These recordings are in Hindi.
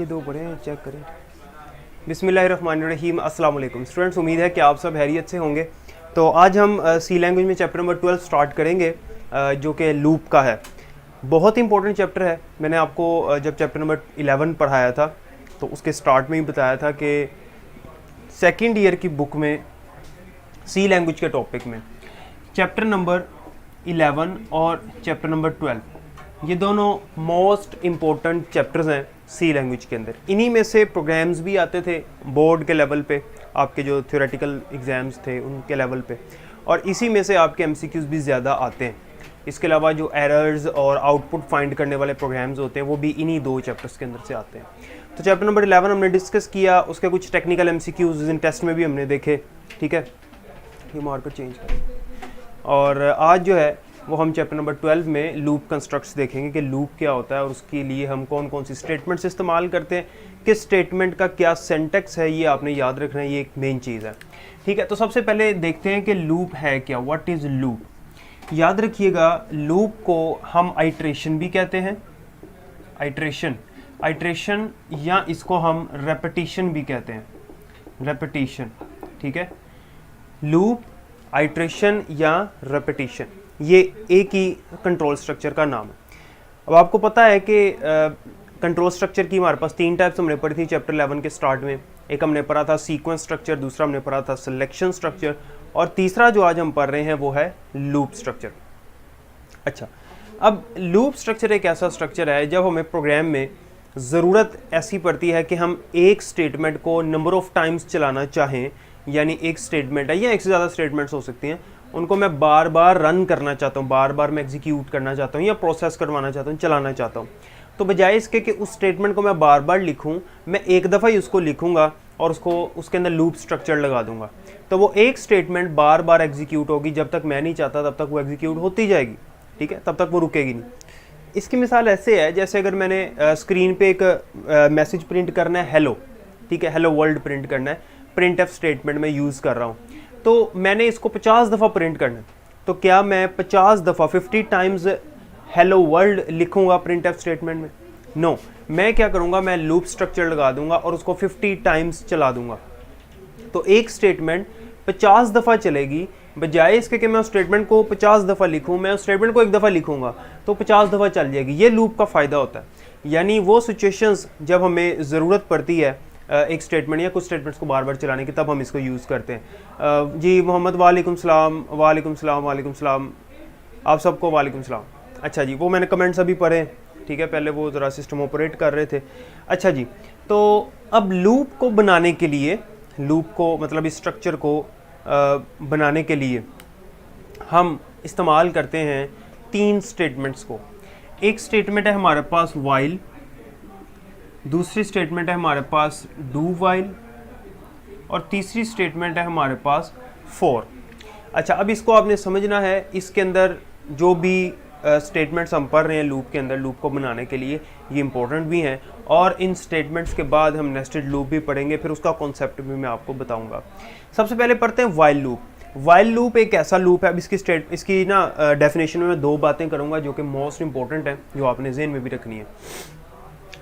दो पढ़े चेक करें। बिस्मिल्लाहिर्रहमानिर्रहीम, अस्सलाम वालेकुम स्टूडेंट्स, उम्मीद है कि आप सब हैरियत से होंगे। तो आज हम सी लैंग्वेज में चैप्टर नंबर 12 स्टार्ट करेंगे, जो कि लूप का है। बहुत ही इंपॉर्टेंट चैप्टर है। मैंने आपको जब चैप्टर नंबर 11 पढ़ाया था तो उसके स्टार्ट में ही बताया था कि सेकेंड ईयर की बुक में सी लैंग्वेज के टॉपिक में चैप्टर नंबर 11 और चैप्टर नंबर 12 ये दोनों मोस्ट इम्पोर्टेंट चैप्टर्स हैं सी लैंग्वेज के अंदर। इन्हीं में से प्रोग्राम्स भी आते थे बोर्ड के लेवल पे, आपके जो थ्योरेटिकल एग्ज़ाम्स थे उनके लेवल पे, और इसी में से आपके एमसीक्यूज़ भी ज़्यादा आते हैं। इसके अलावा जो एरर्स और आउटपुट फाइंड करने वाले प्रोग्राम्स होते हैं वो भी इन्हीं दो चैप्टर्स के अंदर से आते हैं। तो चैप्टर नंबर 11 हमने डिस्कस किया, उसके कुछ टेक्निकल एमसीक्यूज़ इन टेस्ट में भी हमने देखे। ठीक है, ये मार्कर चेंज करें। और आज जो है वो हम चैप्टर नंबर 12 में लूप कंस्ट्रक्ट्स देखेंगे कि लूप क्या होता है और उसके लिए हम कौन कौन सी स्टेटमेंट्स इस्तेमाल करते हैं, किस स्टेटमेंट का क्या सिंटैक्स है, ये आपने याद रखना है, ये एक मेन चीज़ है। ठीक है, तो सबसे पहले देखते हैं कि लूप है क्या, व्हाट इज़ लूप। याद रखिएगा, लूप को हम आइट्रेशन भी कहते हैं, आइट्रेशन या इसको हम रेपिटिशन भी कहते हैं, रेपिटिशन। ठीक है, लूप, आइट्रेशन या रेपिटिशन, ये एक ही कंट्रोल स्ट्रक्चर का नाम है। अब आपको पता है कि कंट्रोल स्ट्रक्चर की हमारे पास तीन टाइप्स हमने पढ़ी थी चैप्टर 11 के स्टार्ट में। एक हमने पढ़ा था सीक्वेंस स्ट्रक्चर, दूसरा हमने पढ़ा था सिलेक्शन स्ट्रक्चर, और तीसरा जो आज हम पढ़ रहे हैं वो है लूप स्ट्रक्चर। अच्छा, अब लूप स्ट्रक्चर एक ऐसा स्ट्रक्चर है जब हमें प्रोग्राम में ज़रूरत ऐसी पड़ती है कि हम एक स्टेटमेंट को नंबर ऑफ़ टाइम्स चलाना चाहें, यानी एक स्टेटमेंट है या एक से ज़्यादा स्टेटमेंट्स हो सकती हैं, उनको मैं बार बार रन करना चाहता हूँ, बार बार मैं एग्जीक्यूट करना चाहता हूँ या प्रोसेस करवाना चाहता हूँ, चलाना चाहता हूँ। तो बजाय इसके कि उस स्टेटमेंट को मैं बार बार लिखूँ, मैं एक दफ़ा ही उसको लिखूँगा और उसको उसके अंदर लूप स्ट्रक्चर लगा दूंगा। तो वो एक स्टेटमेंट बार बार एग्जीक्यूट होगी, जब तक मैं नहीं चाहता तब तक वो एग्जीक्यूट होती जाएगी। ठीक है, तब तक वो रुकेगी नहीं। इसकी मिसाल ऐसे है जैसे अगर मैंने स्क्रीन पे एक मैसेज प्रिंट करना है, हेलो, ठीक है, हेलो वर्ल्ड प्रिंट करना है, प्रिंट एफ स्टेटमेंट में यूज़ कर रहा हूँ, तो मैंने इसको 50 दफ़ा प्रिंट करना है। तो क्या मैं 50 दफ़ा 50 टाइम्स हेलो वर्ल्ड लिखूंगा प्रिंट एफ स्टेटमेंट में? नो, मैं क्या करूंगा, मैं लूप स्ट्रक्चर लगा दूंगा और उसको 50 टाइम्स चला दूंगा। तो एक स्टेटमेंट 50 दफ़ा चलेगी, बजाय इसके कि मैं उस स्टेटमेंट को 50 दफ़ा लिखूं, मैं उस स्टेटमेंट को एक दफ़ा लिखूंगा तो 50 दफ़ा चल जाएगी। ये लूप का फ़ायदा होता है। यानी वो सिचुएशंस जब हमें ज़रूरत पड़ती है एक स्टेटमेंट या कुछ स्टेटमेंट्स को बार बार चलाने की, तब हम इसको यूज़ करते हैं। जी मोहम्मद, वालेकुम सलाम, वालेकुम सलाम, वालेकुम सलाम, आप सबको वालेकुम सलाम। अच्छा जी, वो मैंने कमेंट्स अभी पढ़े। ठीक है, पहले वो ज़रा सिस्टम ऑपरेट कर रहे थे। अच्छा जी, तो अब लूप को बनाने के लिए, लूप को मतलब इस स्ट्रक्चर को बनाने के लिए हम इस्तेमाल करते हैं तीन स्टेटमेंट्स को। एक स्टेटमेंट है हमारे पास वाइल, दूसरी स्टेटमेंट है हमारे पास डू वाइल, और तीसरी स्टेटमेंट है हमारे पास फॉर। अच्छा, अब इसको आपने समझना है, इसके अंदर जो भी स्टेटमेंट्स हम पढ़ रहे हैं लूप के अंदर, लूप को बनाने के लिए, ये इंपॉर्टेंट भी हैं, और इन स्टेटमेंट्स के बाद हम नेस्टेड लूप भी पढ़ेंगे, फिर उसका कॉन्सेप्ट भी मैं आपको बताऊंगा। सबसे पहले पढ़ते हैं वाइल लूप। वाइल लूप एक ऐसा लूप है, अब इसकी ना डेफिनेशन में मैं दो बातें करूंगा जो कि मोस्ट इंपॉर्टेंट हैं, जो आपने ज़हन में भी रखनी है।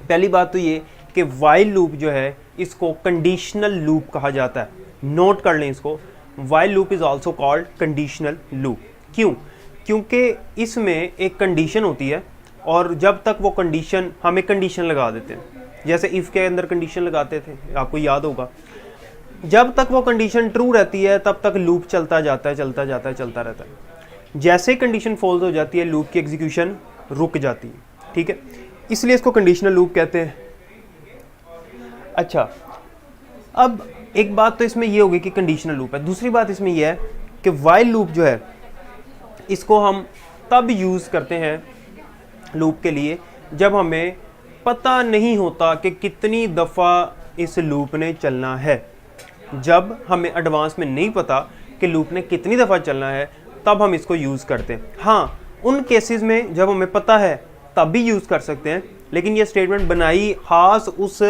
पहली बात तो ये कि वाइल लूप जो है इसको कंडीशनल लूप कहा जाता है। नोट कर लें इसको, while loop is also called conditional loop. क्यों? क्योंकि इसमें एक कंडीशन होती है और जब तक वो कंडीशन, हम एक कंडीशन लगा देते हैं, जैसे इफ़ के अंदर कंडीशन लगाते थे, आपको याद होगा, जब तक वो कंडीशन ट्रू रहती है तब तक लूप चलता जाता है, चलता जाता है, चलता रहता है। जैसे कंडीशन फॉल्स हो जाती है, लूप की एग्जीक्यूशन रुक जाती है। ठीक है, इसलिए इसको कंडीशनल लूप कहते हैं। अच्छा, अब एक बात तो इसमें ये होगी कि कंडीशनल लूप है। दूसरी बात इसमें यह है कि वाइल लूप जो है इसको हम तब यूज़ करते हैं लूप के लिए जब हमें पता नहीं होता कि कितनी दफ़ा इस लूप ने चलना है। जब हमें एडवांस में नहीं पता कि लूप ने कितनी दफ़ा चलना है, तब हम इसको यूज़ करते हैं। हाँ, उन केसेस में जब हमें पता है तब भी यूज़ कर सकते हैं, लेकिन ये स्टेटमेंट बनाई ख़ास उस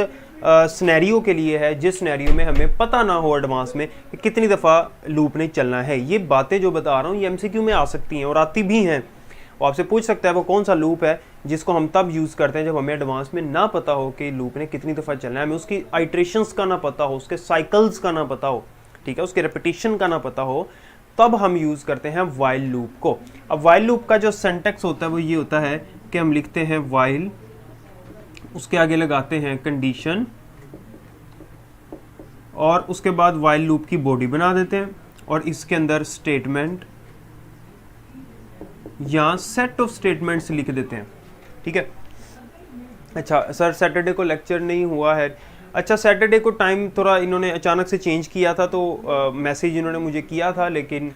सिनेरियो के लिए है जिस सिनेरियो में हमें पता ना हो एडवांस में कि कितनी दफ़ा लूप ने चलना है। ये बातें जो बता रहा हूँ ये एमसीक्यू में आ सकती हैं और आती भी हैं, वो आपसे पूछ सकता है वो कौन सा लूप है जिसको हम तब यूज़ करते हैं जब हमें एडवांस में ना पता हो कि लूप ने कितनी दफ़ा चलना है, हमें उसकी आइट्रेशंस का ना पता हो, उसके साइकिल्स का ना पता हो, ठीक है, उसके रेपिटेशन का ना पता हो, तब हम यूज़ करते हैं वाइल लूप को। अब वाइल लूप का जो सिंटैक्स होता है वो ये होता है कि हम लिखते हैं वाइल, उसके आगे लगाते हैं कंडीशन और उसके बाद वाइल लूप की बॉडी बना देते हैं और इसके अंदर स्टेटमेंट या सेट ऑफ स्टेटमेंट्स लिख देते हैं, ठीक है। अच्छा सर सैटरडे को लेक्चर नहीं हुआ है। अच्छा सैटरडे को टाइम थोड़ा इन्होंने अचानक से चेंज किया था, तो मैसेज इन्होंने मुझे किया था, लेकिन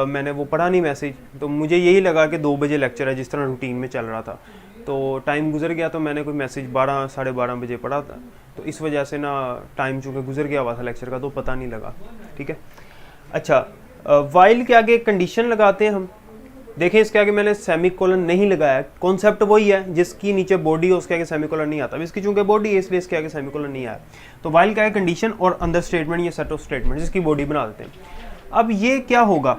मैंने वो पढ़ा नहीं मैसेज, तो मुझे यही लगा कि 2 बजे लेक्चर है जिस तरह रूटीन में चल रहा था, तो टाइम गुजर गया, तो मैंने कोई मैसेज 12 साढ़े 12 बजे पढ़ा था, तो इस वजह से ना टाइम चूँकि गुजर गया हुआ था लेक्चर का तो पता नहीं लगा, ठीक है। अच्छा वाइल के आगे कंडीशन लगाते हैं हम। देखें इसके आगे मैंने सेमीकोलन नहीं लगाया, कॉन्सेप्ट वही है, जिसकी नीचे बॉडी है उसके आगे सेमीकोलन नहीं आता, अब इसकी चूंकि बॉडी है इसलिए इसके आगे सेमीकोलन नहीं आया। तो वाइल का है कंडीशन और अंदर स्टेटमेंट या सेट ऑफ स्टेटमेंट जिसकी बॉडी बना देते हैं। अब ये क्या होगा,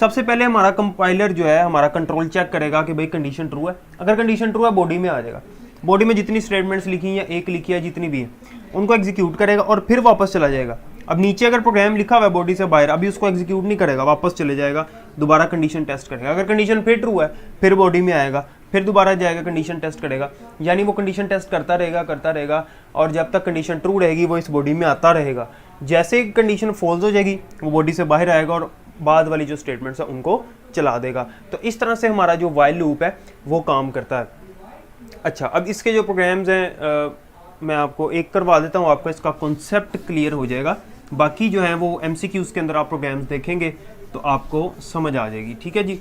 सबसे पहले हमारा कंपाइलर जो है हमारा कंट्रोल चेक करेगा कि भाई कंडीशन ट्रू है, अगर कंडीशन ट्रू है बॉडी में आ जाएगा, बॉडी में जितनी स्टेटमेंट्स लिखी या एक लिखी है जितनी भी है उनको एग्जीक्यूट करेगा और फिर वापस चला जाएगा। अब नीचे अगर प्रोग्राम लिखा हुआ है बॉडी से बाहर, अभी उसको एग्जीक्यूट नहीं करेगा, वापस चले जाएगा, दोबारा कंडीशन टेस्ट करेगा, अगर कंडीशन फिर ट्रू है फिर बॉडी में आएगा, फिर दोबारा जाएगा कंडीशन टेस्ट करेगा, यानी वो कंडीशन टेस्ट करता रहेगा और जब तक कंडीशन ट्रू रहेगी वो इस बॉडी में आता रहेगा। जैसे कंडीशन फॉल्स हो जाएगी वो बॉडी से बाहर आएगा और बाद वाली जो स्टेटमेंट्स है उनको चला देगा। तो इस तरह से हमारा जो वाइल लूप है वो काम करता है। अच्छा अब इसके जो प्रोग्राम्स हैं मैं आपको एक करवा देता हूँ, आपको इसका कॉन्सेप्ट क्लियर हो जाएगा, बाकी जो है वो MCQs के अंदर आप प्रोग्राम्स देखेंगे तो आपको समझ आ जाएगी, ठीक है जी।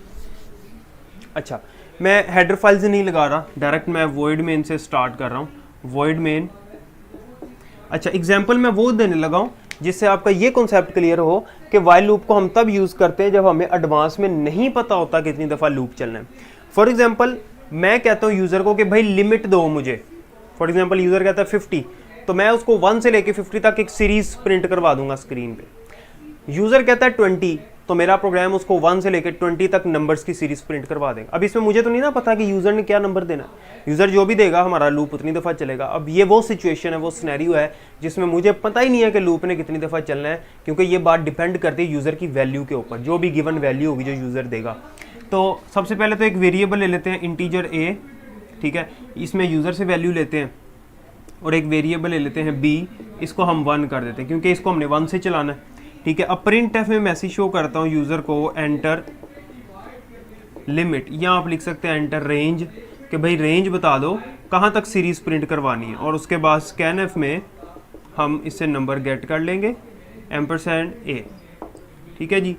अच्छा मैं हेडर फाइल से नहीं लगा रहा, डायरेक्ट मैं वॉइड मेन से स्टार्ट कर रहा हूँ, वॉइड मेन। अच्छा एग्जाम्पल मैं वो देने लगा हूँ जिससे आपका ये कॉन्सेप्ट क्लियर हो कि वाइल लूप को हम तब यूज़ करते हैं जब हमें एडवांस में नहीं पता होता कितनी दफ़ा लूप चलना है। फॉर एग्जाम्पल मैं कहता हूँ यूज़र को कि भाई लिमिट दो मुझे, फॉर एग्जाम्पल यूज़र कहता है 50, तो मैं उसको 1 से लेके 50 तक एक सीरीज प्रिंट करवा दूंगा स्क्रीन पे। यूज़र कहता है 20, तो मेरा प्रोग्राम उसको 1 से लेके 20 तक नंबर्स की सीरीज प्रिंट करवा देगा। अब इसमें मुझे तो नहीं ना पता कि यूज़र ने क्या नंबर देना, यूज़र जो भी देगा हमारा लूप उतनी दफ़ा चलेगा। अब ये वो सिचुएशन है, वो सिनेरियो है जिसमें मुझे पता ही नहीं है कि लूप ने कितनी दफ़ा चलना है, क्योंकि ये बात डिपेंड करती है यूज़र की वैल्यू के ऊपर, जो भी गिवन वैल्यू होगी जो यूज़र देगा। तो सबसे पहले तो एक वेरिएबल ले लेते हैं इंटीजर a, ठीक है, इसमें यूज़र से वैल्यू लेते हैं और एक वेरिएबल ले लेते हैं b, इसको हम 1 कर देते हैं क्योंकि इसको हमने 1 से चलाना है, ठीक है। अब printf में मैसेज शो करता हूँ यूज़र को एंटर लिमिट, या आप लिख सकते हैं एंटर रेंज, कि भाई रेंज बता दो कहाँ तक सीरीज़ प्रिंट करवानी है, और उसके बाद scanf में हम इससे नंबर गेट कर लेंगे %a, ठीक है जी।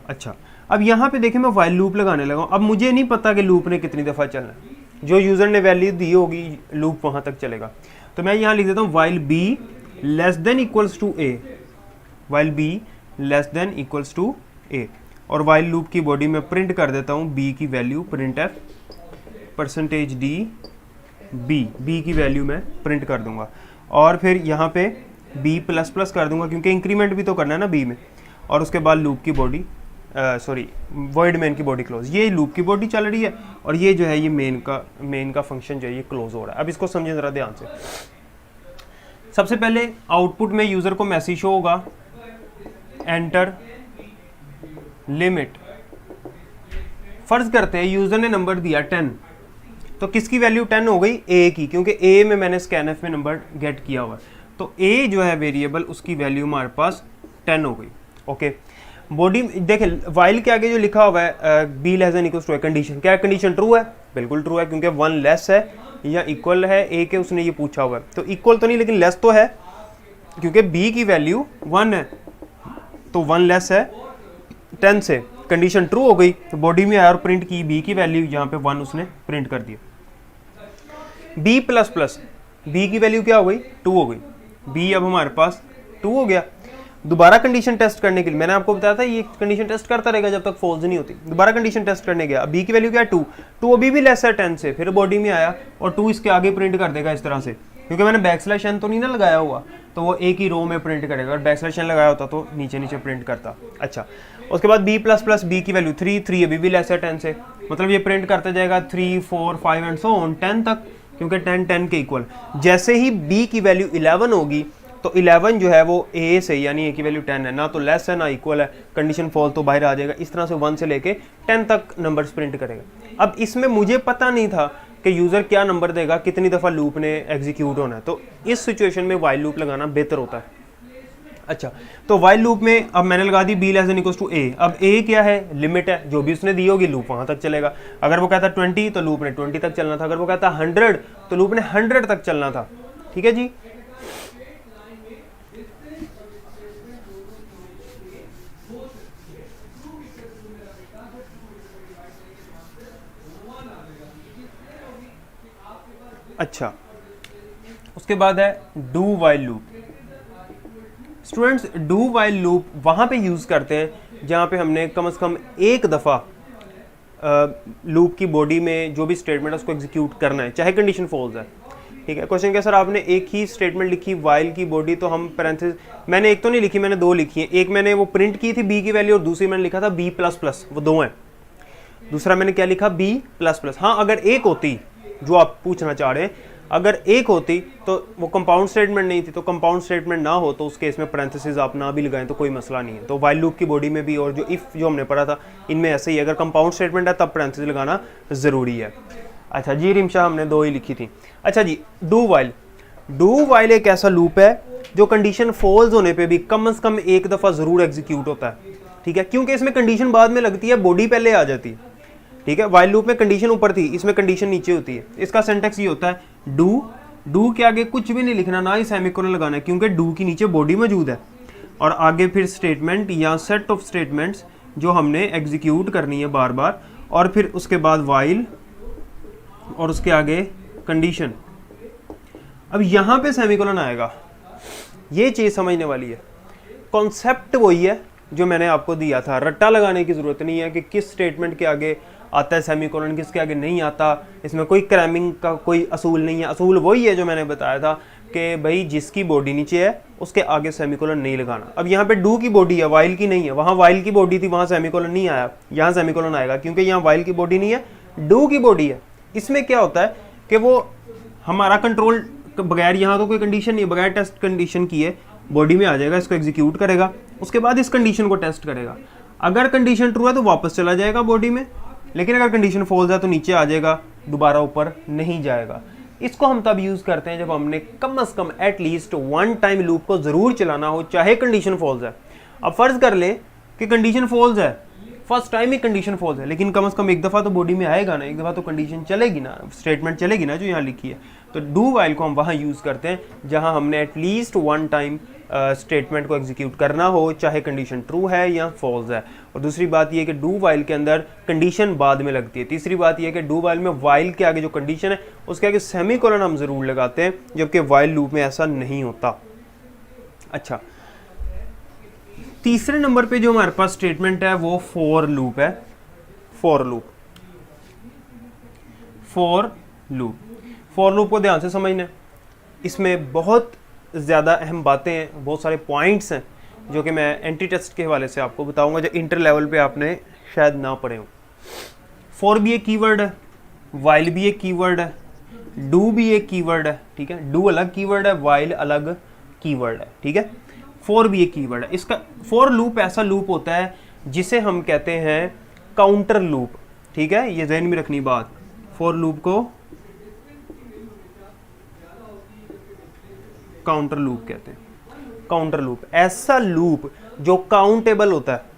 अच्छा अब यहाँ पे देखें मैं वाइल लूप लगाने लगा हूँ, अब मुझे नहीं पता कि लूप ने कितनी दफ़ा चलना है, जो यूज़र ने वैल्यू दी होगी लूप वहाँ तक चलेगा। तो मैं यहाँ लिख देता हूँ while b less than equals to a, while b less than equals to a, और वाइल लूप की बॉडी में प्रिंट कर देता हूँ b की वैल्यू printf %d b की वैल्यू मैं प्रिंट कर दूंगा, और फिर यहाँ पे b ++ कर दूंगा क्योंकि इंक्रीमेंट भी तो करना है ना b में, और उसके बाद लूप की बॉडी वॉइड मेन की बॉडी क्लोज, ये लूप की बॉडी चल रही है और ये जो है ये मेन का फंक्शन जो है ये क्लोज हो रहा है। अब इसको समझें ज़रा ध्यान से। सबसे पहले आउटपुट में यूज़र को मैसेज शो होगा एंटर लिमिट। फर्ज करते हैं यूज़र ने नंबर दिया 10, तो किसकी वैल्यू 10 हो गई, a की, क्योंकि a में मैंने scanf में नंबर गेट किया हुआ है, तो a जो है वेरिएबल उसकी वैल्यू हमारे पास 10 हो गई। ओके बॉडी देखें वाइल के आगे जो लिखा हुआ है b less than equals to a, condition क्या है, कंडीशन ट्रू है, बिल्कुल ट्रू है क्योंकि 1 लेस है या इक्वल है a के, उसने ये पूछा हुआ है, तो इक्वल तो नहीं लेकिन लेस तो है क्योंकि b की वैल्यू 1 है, तो 1 लेस है 10 से, कंडीशन ट्रू हो गई, तो बॉडी में आया और प्रिंट की b की वैल्यू, यहाँ पे 1 उसने प्रिंट कर दिया। b++ b की वैल्यू क्या हो गई, 2 हो गई, b अब हमारे पास 2 हो गया। दोबारा कंडीशन टेस्ट करने के लिए मैंने आपको बताया था ये कंडीशन टेस्ट करता रहेगा जब तक फॉल्स नहीं होती, दोबारा कंडीशन टेस्ट करने गया, b की वैल्यू क्या है 2 अभी भी लेस है 10 से, फिर बॉडी में आया और 2 इसके आगे प्रिंट कर देगा इस तरह से, क्योंकि मैंने बैकस्लैश n तो नहीं ना लगाया हुआ, तो वो एक ही रो में प्रिंट करेगा, और बैकस्लैश n लगाया होता तो नीचे नीचे प्रिंट करता। अच्छा उसके बाद b++ b की वैल्यू 3 अभी भी लेस है 10 से, मतलब ये प्रिंट करता जाएगा 3 4 5 एंड सो ऑन 10 तक, क्योंकि 10 10 के इक्वल। जैसे ही b की वैल्यू 11 होगी तो 11 जो है वो a से, यानी a की वैल्यू 10 है ना, तो लेस है ना इक्वल है, कंडीशन फॉल तो बाहर आ जाएगा। इस तरह से 1 से लेके 10 तक नंबर्स प्रिंट करेगा। अब इसमें मुझे पता नहीं था कि यूज़र क्या नंबर देगा, कितनी दफ़ा लूप ने एग्जीक्यूट होना है, तो इस सिचुएशन में वाइल लूप लगाना बेहतर होता है। अच्छा, तो वाइल लूप में अब मैंने लगा दी b less than equals to a। अब a क्या है, लिमिट है, जो भी उसने दी होगी लूप वहां तक चलेगा। अगर वो कहता 20 तो लूप ने 20 तक चलना था, अगर वो कहता 100 तो लूप ने 100 तक चलना था। ठीक है जी। अच्छा, उसके बाद है do while loop. Students, do while loop वहाँ पे यूज़ करते हैं जहाँ पे हमने कम से कम एक दफ़ा लूप की बॉडी में जो भी स्टेटमेंट है उसको एग्जीक्यूट करना है, चाहे कंडीशन फॉल्स है। ठीक है, क्वेश्चन क्या सर आपने एक ही स्टेटमेंट लिखी वाइल की बॉडी, तो हम पैरेंथेसिस, मैंने एक तो नहीं लिखी, मैंने दो लिखी है। एक मैंने वो प्रिंट की थी बी की वैल्यू, और दूसरी मैंने लिखा था बी प्लस प्लस, वो दो हैं। दूसरा मैंने क्या लिखा, बी प्लस प्लस। हाँ, अगर एक होती जो आप पूछना चाह रहे हैं, अगर एक होती तो वो कंपाउंड स्टेटमेंट नहीं थी, तो कंपाउंड स्टेटमेंट ना हो तो उस केस में पैरेंथेसिस आप ना भी लगाएं तो कोई मसला नहीं है। तो वाइल लूप की बॉडी में भी और जो इफ़ जो हमने पढ़ा था इनमें ऐसे ही, अगर कंपाउंड स्टेटमेंट है तब पैरेंथेसिस लगाना ज़रूरी है। अच्छा जी, रिमशा हमने दो ही लिखी थी। अच्छा जी, डू वाइल। डू वाइल एक ऐसा लूप है जो कंडीशन फॉल्स होने पे भी कम से कम एक दफ़ा ज़रूर एग्जीक्यूट होता है। ठीक है, क्योंकि इसमें कंडीशन बाद में लगती है, बॉडी पहले आ जाती है। ठीक है, वाइल लूप में कंडीशन ऊपर थी, इसमें कंडीशन नीचे होती है। इसका सिंटैक्स ये होता है डू, डू के आगे कुछ भी नहीं लिखना, ना ही सेमीकोलन लगाना है, क्योंकि डू की नीचे बॉडी मौजूद है, और आगे फिर स्टेटमेंट या सेट ऑफ स्टेटमेंट्स जो हमने एग्जीक्यूट करनी है बार बार, और फिर उसके बाद वाइल और उसके आगे कंडीशन। अब यहाँ पे सेमीकोलन आएगा, ये चीज़ समझने वाली है। कॉन्सेप्ट वही है जो मैंने आपको दिया था, रट्टा लगाने की ज़रूरत नहीं है कि किस स्टेटमेंट के आगे आता है सेमीकोलन, किसके आगे नहीं आता। इसमें कोई क्रैमिंग का कोई असूल नहीं है। असूल वही है जो मैंने बताया था कि भाई जिसकी बॉडी नीचे है उसके आगे सेमीकोलन नहीं लगाना। अब यहाँ पे डू की बॉडी है, वाइल की नहीं है। वहाँ वाइल की बॉडी थी, वहाँ सेमीकोलन नहीं आया, यहाँ सेमीकोलन आएगा, क्योंकि यहाँ वाइल की बॉडी नहीं है, डू की बॉडी है। इसमें क्या होता है कि वो हमारा कंट्रोल बगैर, यहाँ तो कोई कंडीशन नहीं है, बगैर टेस्ट कंडीशन की है, बॉडी में आ जाएगा, इसको एग्जीक्यूट करेगा, उसके बाद इस कंडीशन को टेस्ट करेगा। अगर कंडीशन ट्रू है तो वापस चला जाएगा बॉडी में, लेकिन अगर कंडीशन फॉल्स है तो नीचे आ जाएगा, दोबारा ऊपर नहीं जाएगा। इसको हम तब यूज़ करते हैं जब हमने कम से कम एटलीस्ट वन टाइम लूप को ज़रूर चलाना हो, चाहे कंडीशन फॉल्स है। अब फ़र्ज़ कर लें कि कंडीशन फॉल्स है, फर्स्ट टाइम ही कंडीशन फॉल्स है, लेकिन कम से कम एक दफ़ा तो बॉडी में आएगा ना, एक दफ़ा तो कंडीशन चलेगी ना, स्टेटमेंट चलेगी ना जो यहाँ लिखी है। तो डू वाइल को हम वहाँ यूज़ करते हैं जहाँ हमने एटलीस्ट वन टाइम स्टेटमेंट को एग्जीक्यूट करना हो, चाहे कंडीशन ट्रू है या फॉल्स है। और दूसरी बात यह है कि डू वाइल के अंदर कंडीशन बाद में लगती है। तीसरी बात यह है कि डू वाइल में वाइल के आगे जो कंडीशन है उसके आगे सेमीकोलन हम ज़रूर लगाते हैं, जबकि वाइल लूप में ऐसा नहीं होता। अच्छा, तीसरे नंबर पे जो हमारे पास स्टेटमेंट है वो फॉर लूप है। For loop, for loop, for loop को ध्यान से समझना है। इसमें बहुत ज़्यादा अहम बातें हैं, बहुत सारे पॉइंट्स हैं जो कि मैं एंटी टेस्ट के हवाले से आपको बताऊंगा, जो इंटर लेवल पे आपने शायद ना पढ़े हो। फॉर भी एक कीवर्ड है, वाइल भी एक कीवर्ड है, डू भी एक कीवर्ड है। ठीक है, डू अलग कीवर्ड है, वाइल अलग कीवर्ड है। ठीक है, फॉर भी एक कीवर्ड है। इसका फॉर लूप ऐसा लूप होता है जिसे हम कहते हैं काउंटर लूप। ठीक है, ये ज़हन में रखनी बात, फॉर लूप को काउंटर लूप कहते हैं। काउंटर लूप ऐसा लूप जो काउंटेबल होता है।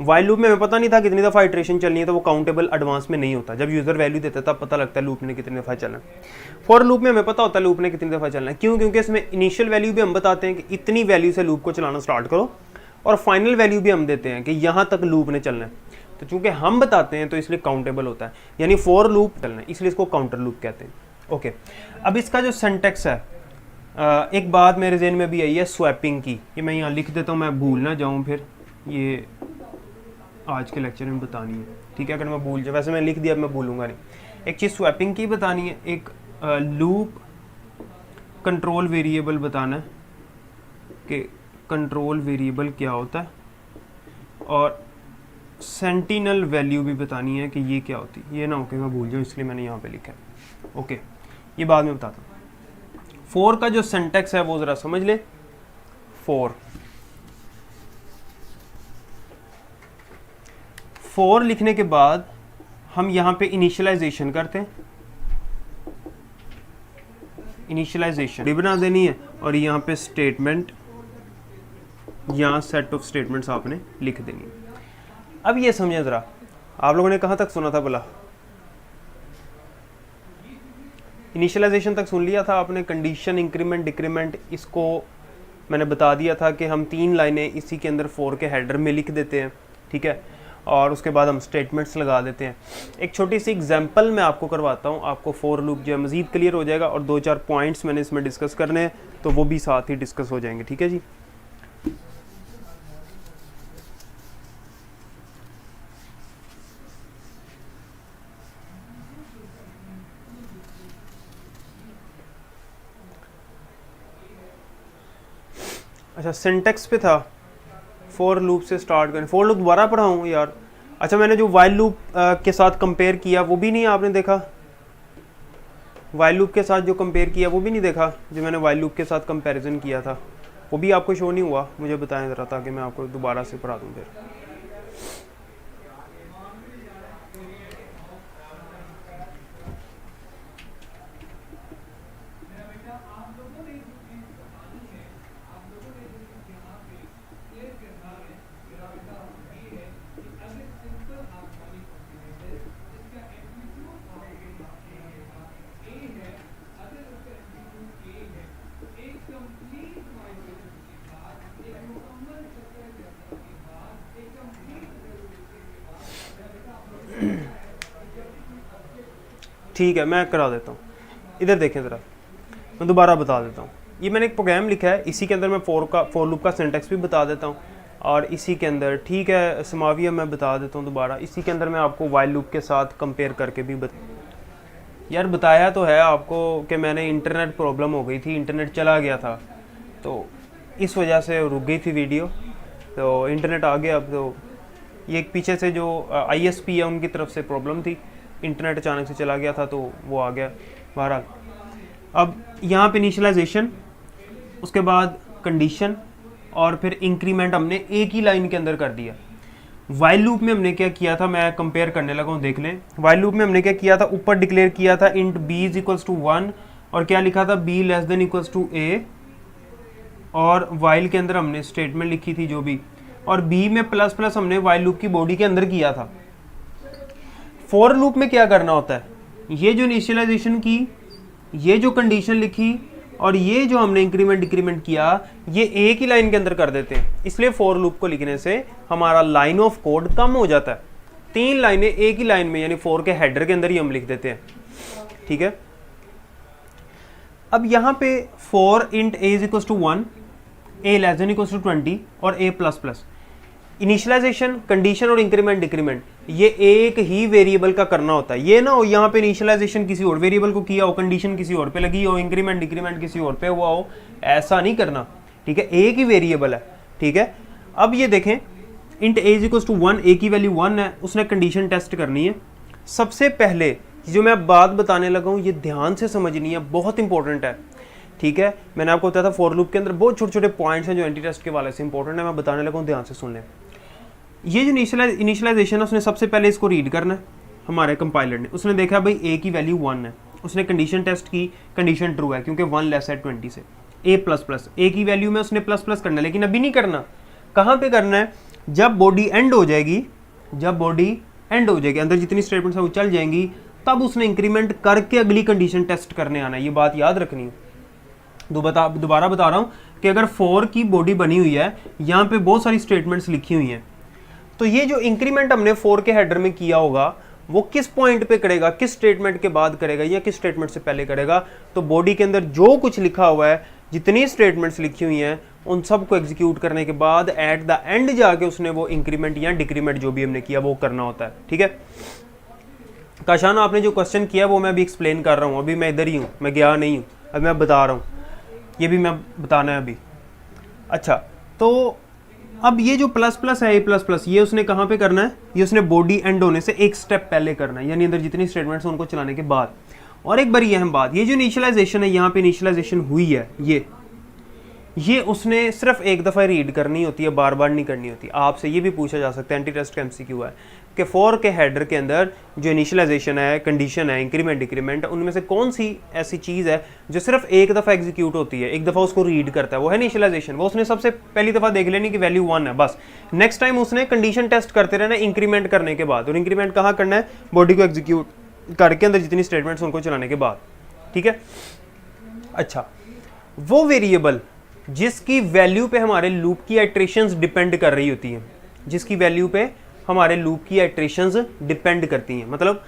वाइल लूप में हमें पता नहीं था कितनी दफ़ा इटरेशन चलनी है, तो वो काउंटेबल एडवांस में नहीं होता। जब यूज़र वैल्यू देता है तब पता लगता है लूप ने कितनी दफ़ा चलना है। फॉर लूप में हमें पता होता है लूप ने कितनी दफ़ा चलना है। क्यों? क्योंकि इसमें इनिशियल वैल्यू भी हम बताते हैं कि इतनी वैल्यू से लूप को चलाना स्टार्ट करो, और फाइनल वैल्यू भी हम देते हैं कि यहाँ तक लूप ने चलना है। तो चूंकि हम बताते हैं तो इसलिए काउंटेबल होता है, यानी फॉर लूप चलना है, इसलिए इसको काउंटर लूप कहते हैं। ओके, अब इसका जो सिंटैक्स है, एक बात मेरे ज़हन में भी आई है स्वैपिंग की, ये मैं यहाँ लिख देता हूँ, मैं भूल ना जाऊँ, फिर ये आज के लेक्चर में बतानी है। ठीक है, अगर मैं भूल जाऊँ, वैसे मैं लिख दिया, अब मैं भूलूंगा नहीं। एक चीज़ स्वैपिंग की बतानी है, एक लूप कंट्रोल वेरिएबल बताना है कि कंट्रोल वेरिएबल क्या होता है, और सेंटिनल वैल्यू भी बतानी है कि ये क्या होती है, ये ना हो कि मैं भूल जाऊँ, इसलिए मैंने यहाँ पे लिखा है। ओके, ये बाद में बताता हूँ। फोर का जो सिंटैक्स है वो ज़रा समझ ले। फोर लिखने के बाद हम यहाँ पे इनिशियलाइजेशन करते हैं, इनिशियलाइजेशन बना देनी है, और यहाँ पे स्टेटमेंट या सेट ऑफ स्टेटमेंट्स आपने लिख देनी है। अब ये समझे ज़रा, आप लोगों ने कहाँ तक सुना था भला? इनिशियलाइजेशन तक सुन लिया था आपने? कंडीशन, इंक्रीमेंट, डिक्रीमेंट, इसको मैंने बता दिया था कि हम 3 लाइनें इसी के अंदर फोर के हेडर में लिख देते हैं, ठीक है, और उसके बाद हम स्टेटमेंट्स लगा देते हैं। एक छोटी सी एग्जांपल मैं आपको करवाता हूँ, आपको फोर लूप जो है मज़ीद क्लियर हो जाएगा, और 2-4 पॉइंट्स मैंने इसमें डिस्कस करने हैं, तो वो भी साथ ही डिस्कस हो जाएंगे, ठीक है जी। अच्छा, सिंटेक्स पे था, फोर लूप से स्टार्ट करें। फोर लूप दोबारा पढ़ाऊँ यार? अच्छा, मैंने जो वाइल लूप के साथ कंपेयर किया वो भी नहीं आपने देखा? वाइल लूप के साथ जो कंपेयर किया वो भी नहीं देखा? जो मैंने वाइल लूप के साथ कंपैरिजन किया था वो भी आपको शो नहीं हुआ? मुझे बताएं ज़रा, ताकि मैं आपको दोबारा से पढ़ा दूँ फिर। ठीक है, मैं करा देता हूँ। इधर देखें ज़रा, मैं दोबारा बता देता हूँ। ये मैंने एक प्रोग्राम लिखा है, इसी के अंदर मैं फोर लूप का सिंटेक्स भी बता देता हूँ, और इसी के अंदर, ठीक है समाविया, मैं बता देता हूँ दोबारा। इसी के अंदर मैं आपको वाइल लूप के साथ कंपेयर करके भी यार बताया तो है आपको कि मैंने इंटरनेट प्रॉब्लम हो गई थी, इंटरनेट चला गया था, तो इस वजह से रुक गई थी वीडियो, तो इंटरनेट आ गया अब। तो ये एक पीछे से जो ISP है उनकी तरफ से प्रॉब्लम थी, इंटरनेट अचानक से चला गया था, तो वो आ गया। बहरहाल, अब यहाँ पे इनिशियलाइजेशन, उसके बाद कंडीशन, और फिर इंक्रीमेंट हमने एक ही लाइन के अंदर कर दिया। वाइल लूप में हमने क्या किया था, मैं कंपेयर करने लगा हूँ, देख लें। वाइल लूप में हमने क्या किया था, ऊपर डिक्लेयर किया था int b is equals to 1, और क्या लिखा था, b less than equals to a, और वाइल के अंदर हमने स्टेटमेंट लिखी थी जो भी, और b में प्लस प्लस हमने वाइल लूप की बॉडी के अंदर किया था। फॉर लूप में क्या करना होता है, ये जो इनिशियलाइजेशन की, ये जो कंडीशन लिखी, और ये जो हमने इंक्रीमेंट डिक्रीमेंट किया, ये एक ही लाइन के अंदर कर देते हैं। इसलिए फॉर लूप को लिखने से हमारा लाइन ऑफ कोड कम हो जाता है। 3 लाइनें एक ही लाइन में, यानी फोर के हेडर के अंदर ही हम लिख देते हैं, ठीक है। अब यहाँ पे for int a is equal to 1, a less than equal to 20, और a plus plus. Initialization, condition और इंक्रीमेंट डिक्रीमेंट ये एक ही वेरिएबल का करना होता है। ये ना हो यहाँ पे इनिशियलाइजेशन किसी और वेरिएबल को किया हो, कंडीशन किसी और पे लगी हो, इंक्रीमेंट डिक्रीमेंट किसी और पे हुआ हो, ऐसा नहीं करना, ठीक है। एक ही वेरिएबल है, ठीक है। अब ये देखें, int a is equal to 1, a की वैल्यू 1 है, उसने कंडीशन टेस्ट करनी है। सबसे पहले जो मैं बात बताने लगा हूँ ये ध्यान से समझनी है, बहुत इंपॉर्टेंट है, ठीक है। मैंने आपको बताया था फॉर लूप के अंदर बहुत छोटे छोटे पॉइंट्स हैं जो एंटी टेस्ट के वाले से इंपॉर्टेंट है, मैं बताने लगा हूँ, ध्यान से सुन लें। ये जो इनिशियलाइजेशन है, उसने सबसे पहले इसको रीड करना है। हमारे कंपाइलर ने, उसने देखा भाई a की वैल्यू 1 है, उसने कंडीशन टेस्ट की, कंडीशन ट्रू है क्योंकि 1 लेस है 20 से। a प्लस प्लस, a की वैल्यू में उसने प्लस प्लस करना है, लेकिन अभी नहीं करना। कहाँ पे करना है, जब बॉडी एंड हो जाएगी, जब बॉडी एंड हो जाएगी, अंदर जितनी स्टेटमेंट्स हैं वो चल जाएंगी, तब उसने इंक्रीमेंट करके अगली कंडीशन टेस्ट करने आना है। ये बात याद रखनी है। दोबारा बता रहा हूँ कि अगर फोर की बॉडी बनी हुई है, यहाँ पे बहुत सारी स्टेटमेंट्स लिखी हुई हैं, तो ये जो इंक्रीमेंट हमने फोर के हेडर में किया होगा वो किस पॉइंट पे करेगा, किस स्टेटमेंट के बाद करेगा या किस स्टेटमेंट से पहले करेगा। तो बॉडी के अंदर जो कुछ लिखा हुआ है, जितनी स्टेटमेंट्स लिखी हुई हैं, उन सब को एग्जीक्यूट करने के बाद एट द एंड जाके उसने वो इंक्रीमेंट या डिक्रीमेंट जो भी हमने किया वो करना होता है, ठीक है। काशान, आपने जो क्वेश्चन किया वो मैं अभी एक्सप्लेन कर रहा हूँ, अभी मैं इधर ही हूँ, मैं गया नहीं हूँ, अभी मैं बता रहा हूँ, ये भी मैं बताना है अभी। अच्छा, तो अब ये जो प्लस प्लस है, ए प्लस प्लस, ये उसने कहाँ पे करना है, ये उसने बॉडी एंड होने से एक स्टेप पहले करना है, यानी अंदर जितनी स्टेटमेंट्स हैं उनको चलाने के बाद। और एक बार ये अहम बात, ये जो इनिशियलाइजेशन है, यहाँ पे इनिशियलाइजेशन हुई है, ये उसने सिर्फ एक दफ़ा रीड करनी होती है, बार बार नहीं करनी होती। आपसे ये भी पूछा जा सकता है, एंटी टेस्ट का MCQ है कि फॉर के हेडर के अंदर जो इनिशियलाइजेशन है, कंडीशन है, इंक्रीमेंट डिक्रीमेंट, उनमें से कौन सी ऐसी चीज़ है जो सिर्फ एक दफ़ा एग्जीक्यूट होती है, एक दफ़ा उसको रीड करता है, वो है इनिशियलाइजेशन। वो उसने सबसे पहली दफ़ा देख लेनी कि वैल्यू 1 है, बस नेक्स्ट टाइम उसने कंडीशन टेस्ट करते रहना इंक्रीमेंट करने के बाद। और इंक्रीमेंट कहाँ करना है, बॉडी को एग्जीक्यूट करके अंदर जितनी स्टेटमेंट्स उनको चलाने के बाद, ठीक है। अच्छा, वो वेरिएबल जिसकी वैल्यू पे हमारे लूप की आइट्रेशंस डिपेंड कर रही होती हैं, जिसकी वैल्यू पे हमारे लूप की आइट्रेशंस डिपेंड करती हैं, मतलब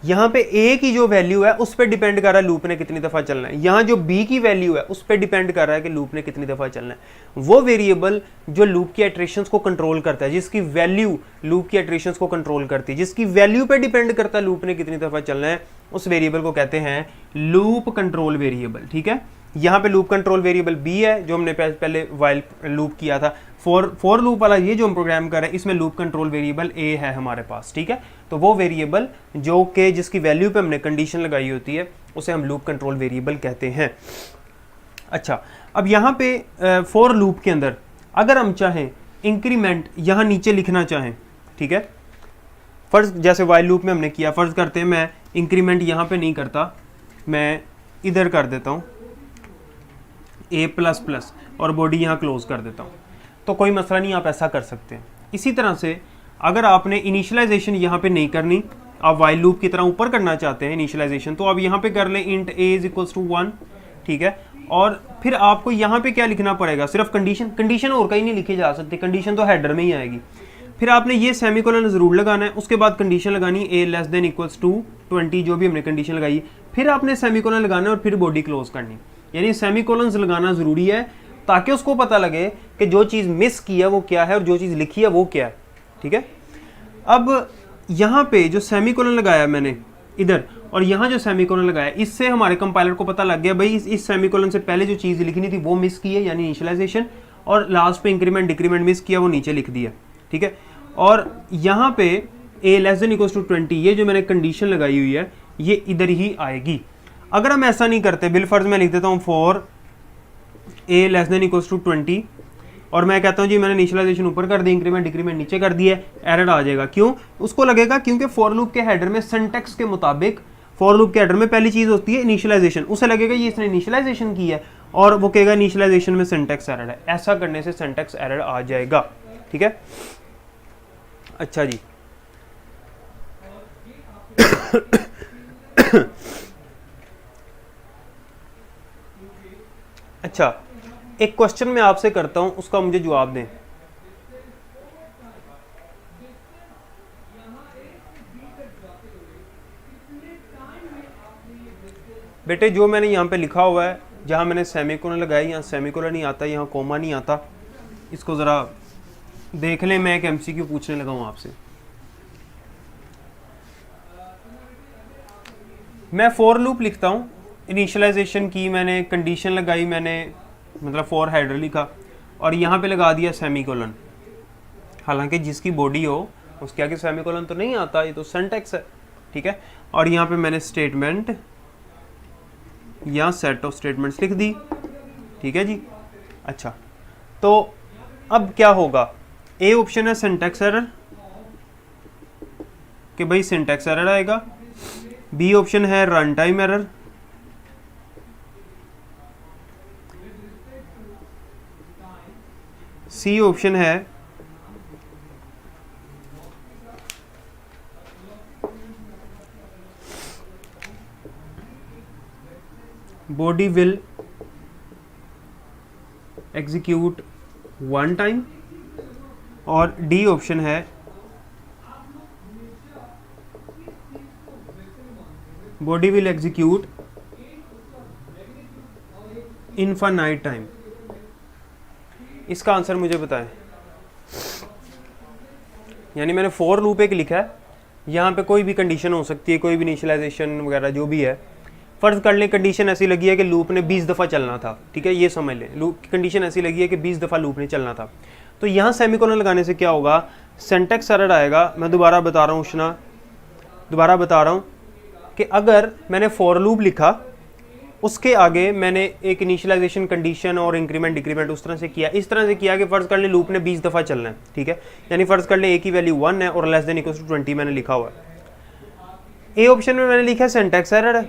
यहाँ पे a की जो वैल्यू है उस पर डिपेंड कर रहा है लूप ने कितनी दफ़ा चलना है, यहाँ जो b की वैल्यू है उस पर डिपेंड कर रहा है कि लूप ने कितनी दफ़ा चलना है। वो वेरिएबल जो लूप की आइट्रेशंस को कंट्रोल करता है, जिसकी वैल्यू लूप की आइट्रेशंस को कंट्रोल करती है, जिसकी वैल्यू पे डिपेंड करता है लूप ने कितनी दफ़ा चलना है, उस वेरिएबल को कहते हैं लूप कंट्रोल वेरिएबल, ठीक है। यहाँ पे लूप कंट्रोल वेरिएबल b है जो हमने पहले वाइल लूप किया था। फॉर लूप वाला ये जो हम प्रोग्राम कर रहे हैं इसमें लूप कंट्रोल वेरिएबल a है हमारे पास, ठीक है। तो वो वेरिएबल जो कि जिसकी वैल्यू पे हमने कंडीशन लगाई होती है उसे हम लूप कंट्रोल वेरिएबल कहते हैं। अच्छा, अब यहाँ पे फॉर लूप के अंदर अगर हम चाहें इंक्रीमेंट यहाँ नीचे लिखना चाहें, ठीक है, फर्ज जैसे वाइल लूप में हमने किया, फर्ज करते हैं मैं इंक्रीमेंट यहाँ पे नहीं करता, मैं इधर कर देता हूँ a प्लस प्लस और बॉडी यहाँ क्लोज कर देता हूँ, तो कोई मसला नहीं, आप ऐसा कर सकते हैं। इसी तरह से अगर आपने इनिशियलाइजेशन यहाँ पे नहीं करनी, आप वाइल लूप की तरह ऊपर करना चाहते हैं इनिशियलाइजेशन, तो आप यहाँ पे कर लें int a is equals to 1, ठीक है। और फिर आपको यहाँ पे क्या लिखना पड़ेगा, सिर्फ कंडीशन और कहीं नहीं लिखी जा सकती, कंडीशन तो हेडर में ही आएगी। फिर आपने ये सेमीकोलन जरूर लगाना है, उसके बाद कंडीशन लगानी a less than equals to 20, जो भी हमने कंडीशन लगाई, फिर आपने सेमीकोलन लगाना है और फिर बॉडी क्लोज करनी, यानी सेमीकोलन्स लगाना जरूरी है ताकि उसको पता लगे कि जो चीज़ मिस की है वो क्या है और जो चीज़ लिखी है वो क्या है, ठीक है। अब यहाँ पे जो सेमीकोलन लगाया मैंने इधर और यहाँ जो सेमीकोलन लगाया, इससे हमारे कंपाइलर को पता लग गया भाई इस सेमीकोलन से पहले जो चीज़ लिखनी थी वो मिस की है, यानी इनिशियलाइजेशन, और लास्ट पे इंक्रीमेंट डिक्रीमेंट मिस किया, वो नीचे लिख दिया, ठीक है। और यहाँ पे a less than equals to 20, ये जो मैंने कंडीशन लगाई हुई है ये इधर ही आएगी। अगर हम ऐसा नहीं करते, बिलफर्ज मैं लिख देता हूँ for a less than equals to 20 और मैं कहता हूँ जी मैंने इनिशियलाइजेशन ऊपर कर दी, इंक्रीमेंट डिक्रीमेंट नीचे कर दिया, एरर आ जाएगा। क्यों? उसको लगेगा क्योंकि फॉर लूप के हेडर में सिंटैक्स के मुताबिक फॉर लूप के हेडर में पहली चीज़ होती है इनिशियलाइजेशन, उसे लगेगा ये इसने इनिशियलाइजेशन की है और वो कहेगा इनिशियलाइजेशन में सिंटैक्स एरर है। ऐसा करने से सिंटैक्स एरर आ जाएगा, ठीक है। अच्छा जी अच्छा, एक क्वेश्चन मैं आपसे करता हूं, उसका मुझे जवाब दें। बेटे जो मैंने यहाँ पे लिखा हुआ है, जहां मैंने सेमीकोलन लगाया, यहाँ सेमीकोलन नहीं आता, यहाँ कोमा नहीं आता, इसको ज़रा देख लें। मैं एक MCQ पूछने लगा हूँ आपसे। मैं फॉर लूप लिखता हूँ, इनिशियलाइजेशन की मैंने, कंडीशन लगाई मैंने, मतलब फॉर हेडर लिखा और यहाँ पे लगा दिया सेमीकोलन, हालांकि जिसकी बॉडी हो उसके आगे सेमीकोलन तो नहीं आता, ये तो सिंटैक्स है, ठीक है। और यहाँ पे मैंने स्टेटमेंट या सेट ऑफ स्टेटमेंट्स लिख दी, ठीक है जी। अच्छा, तो अब क्या होगा, ए ऑप्शन है सिंटैक्स एरर कि भाई सिंटैक्स एरर आएगा, बी ऑप्शन है run time error, C option है body will execute one time, और डी ऑप्शन है body will execute infinite time. इसका आंसर मुझे बताएं। यानी मैंने फॉर लूप एक लिखा है, यहाँ पे कोई भी कंडीशन हो सकती है, कोई भी इनिशियलाइजेशन वगैरह जो भी है। फर्ज कर लें कंडीशन ऐसी लगी है कि लूप ने 20 दफ़ा चलना था, ठीक है, ये समझ लें लूप की कंडीशन ऐसी लगी है कि 20 दफ़ा लूप ने चलना था। तो यहाँ सेमीकोलन लगाने से क्या होगा, सिंटैक्स एरर आएगा। मैं दोबारा बता रहा हूँ उष्णा, दोबारा बता रहा हूँ कि अगर मैंने फॉर लूप लिखा, उसके आगे मैंने एक इनिशियलाइजेशन कंडीशन और इंक्रीमेंट डिक्रीमेंट उस तरह से किया, इस तरह से किया कि फ़र्ज़ कर लें लूप ने 20 दफ़ा चलना है, ठीक है, यानी फ़र्ज़ कर लें ए की वैल्यू 1 है और लेस देन इक्वल टू 20 मैंने लिखा हुआ है। ए ऑप्शन में मैंने लिखा है सिंटैक्स एरर है,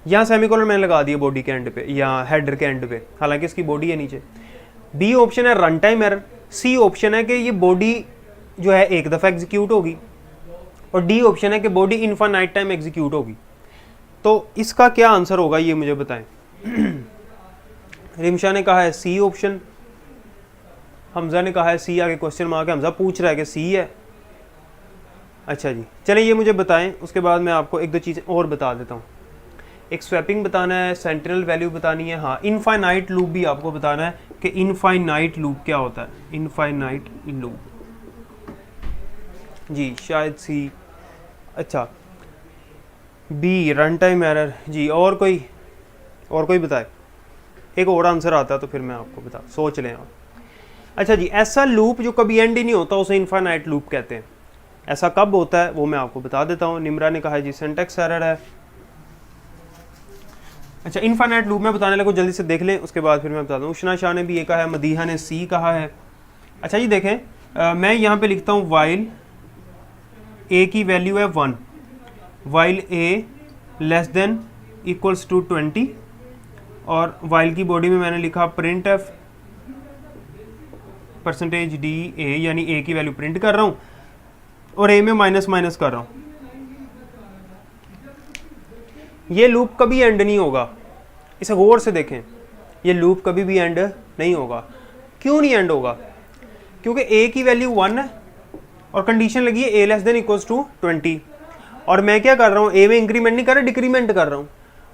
यहाँ सेमीकोलन मैंने लगा दिया बॉडी के एंड पे या हेडर के एंड पे, हालांकि इसकी बॉडी है नीचे। बी ऑप्शन है run time error. C option है कि ये बॉडी जो है एक दफ़ा एग्जीक्यूट होगी, और डी ऑप्शन है कि बॉडी इनफाइनाइट टाइम एग्जीक्यूट होगी। तो इसका क्या आंसर होगा ये मुझे बताएं। रिमशा ने कहा है सी ऑप्शन, हमजा ने कहा है सी, आगे क्वेश्चन मार्क है, हमजा पूछ रहा है कि सी है। अच्छा जी, चलें ये मुझे बताएं, उसके बाद मैं आपको एक दो चीज़ें और बता देता हूँ। एक स्वैपिंग बताना है, सेंटिनल वैल्यू बतानी है, हाँ इनफाइनाइट लूप भी आपको बताना है कि इनफाइनाइट लूप क्या होता है। इनफाइनाइट लूप जी शायद सी, अच्छा बी रन टाइम एरर जी। और कोई बताए, एक और आंसर आता है तो फिर मैं आपको बता, सोच लें आप। अच्छा जी, ऐसा लूप जो कभी एंड ही नहीं होता उसे इनफाइनाइट लूप कहते हैं। ऐसा कब होता है वो मैं आपको बता देता हूँ। निम्रा ने कहा है जी सिंटैक्स एरर है। अच्छा इनफाइनाइट लूप में बताने लगा, जल्दी से देख लें उसके बाद फिर मैं बता दूँ। उष्णा शाह ने भी ये कहा है, मदीहा ने सी कहा है। अच्छा जी देखें, मैं यहाँ पे लिखता हूँ वाइल ए की वैल्यू है 1, while A less than equals to 20, और वाइल की बॉडी में मैंने लिखा print F percentage D A, यानी ए की वैल्यू प्रिंट कर रहा हूँ और ए में माइनस माइनस कर रहा हूँ। ये लूप कभी एंड नहीं होगा, इसे गौर से देखें, ये लूप कभी भी एंड नहीं होगा। क्यों नहीं एंड होगा? क्योंकि ए की वैल्यू 1 है और कंडीशन लगी है ए लेस देन इक्वल्स टू 20, और मैं क्या कर रहा हूँ, ए में इंक्रीमेंट नहीं कर रहा, डिक्रीमेंट कर रहा हूँ।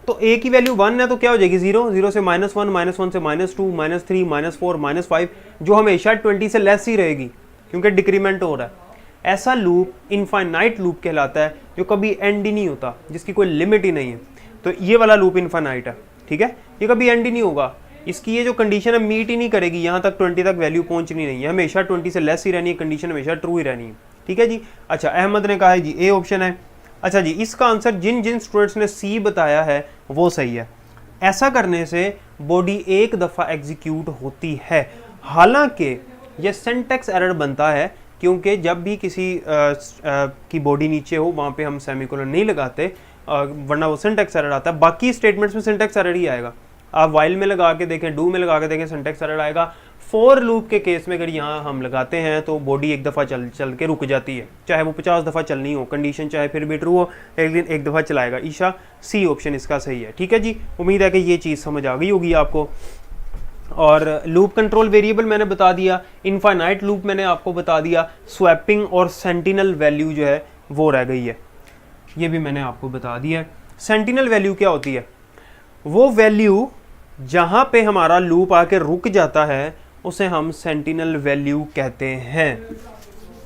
तो ए की वैल्यू 1 है तो क्या हो जाएगी 0, 0 से -1, -1 से -2, -3, -4, -5, जो हमेशा 20 से लेस ही रहेगी क्योंकि डिक्रीमेंट हो रहा है। ऐसा लूप इनफाइनाइट लूप कहलाता है जो कभी एंड ही नहीं होता, जिसकी कोई लिमिट ही नहीं है। तो ये वाला लूप इनफाइनाइट है, ठीक है, ये कभी एंड ही नहीं होगा। इसकी ये जो कंडीशन है मीट ही नहीं करेगी, यहाँ तक 20 तक वैल्यू पहुंचनी नहीं है, हमेशा 20 से लेस ही रहनी है, कंडीशन हमेशा ट्रू ही रहनी है, ठीक है जी। अच्छा अहमद ने कहा है जी ए ऑप्शन है। अच्छा जी, इसका आंसर जिन जिन स्टूडेंट्स ने सी बताया है वो सही है। ऐसा करने से बॉडी एक दफ़ा एग्जीक्यूट होती है, हालांकि ये सिंटैक्स एरर बनता है क्योंकि जब भी किसी की बॉडी नीचे हो वहाँ पे हम सेमीकोलन नहीं लगाते, वरना वो सिंटैक्स एरर आता है। बाकी स्टेटमेंट्स में सिंटैक्स एरर ही आएगा। आप वाइल में लगा के देखें, डू में लगा के देखें, सिंटैक्स एरर आएगा। फॉर लूप के केस में अगर यहाँ हम लगाते हैं तो बॉडी एक दफ़ा चल के रुक जाती है, चाहे वो 50 दफ़ा चलनी हो, कंडीशन चाहे फिर भी ट्रू हो, एक दिन एक दफ़ा चलाएगा। ईशा सी ऑप्शन इसका सही है, ठीक है जी। उम्मीद है कि ये चीज़ समझ आ गई होगी आपको। और लूप कंट्रोल वेरिएबल मैंने बता दिया, इनफाइनाइट लूप मैंने आपको बता दिया, स्वैपिंग और सेंटिनल वैल्यू जो है वो रह गई है, ये भी मैंने आपको बता दिया है। सेंटिनल वैल्यू क्या होती है? वो वैल्यू जहाँ पे हमारा लूप आके रुक जाता है उसे हम सेंटिनल वैल्यू कहते हैं।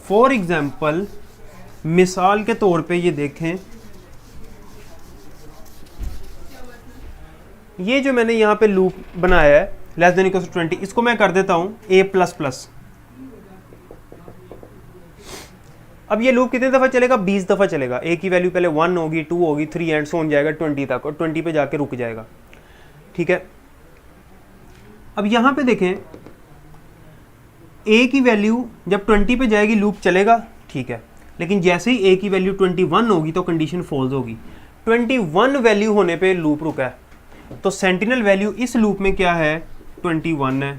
फॉर एग्जाम्पल, मिसाल के तौर पे ये देखें, ये जो मैंने यहाँ पे लूप बनाया है लेस देन इक्वल टू 20, इसको मैं कर देता हूँ a++। अब ये लूप कितनी दफ़ा चलेगा? 20 दफ़ा चलेगा। a की वैल्यू पहले 1 होगी, 2 होगी, 3 एंड सो ऑन जाएगा 20 तक, और 20 पे जाके रुक जाएगा, ठीक है। अब यहाँ पे देखें, a की वैल्यू जब 20 पे जाएगी लूप चलेगा, ठीक है, लेकिन जैसे ही a की वैल्यू 21 होगी तो कंडीशन फॉल्स होगी। 21 वैल्यू होने पे लूप रुका है, तो सेंटिनल वैल्यू इस लूप में क्या है? 21 है,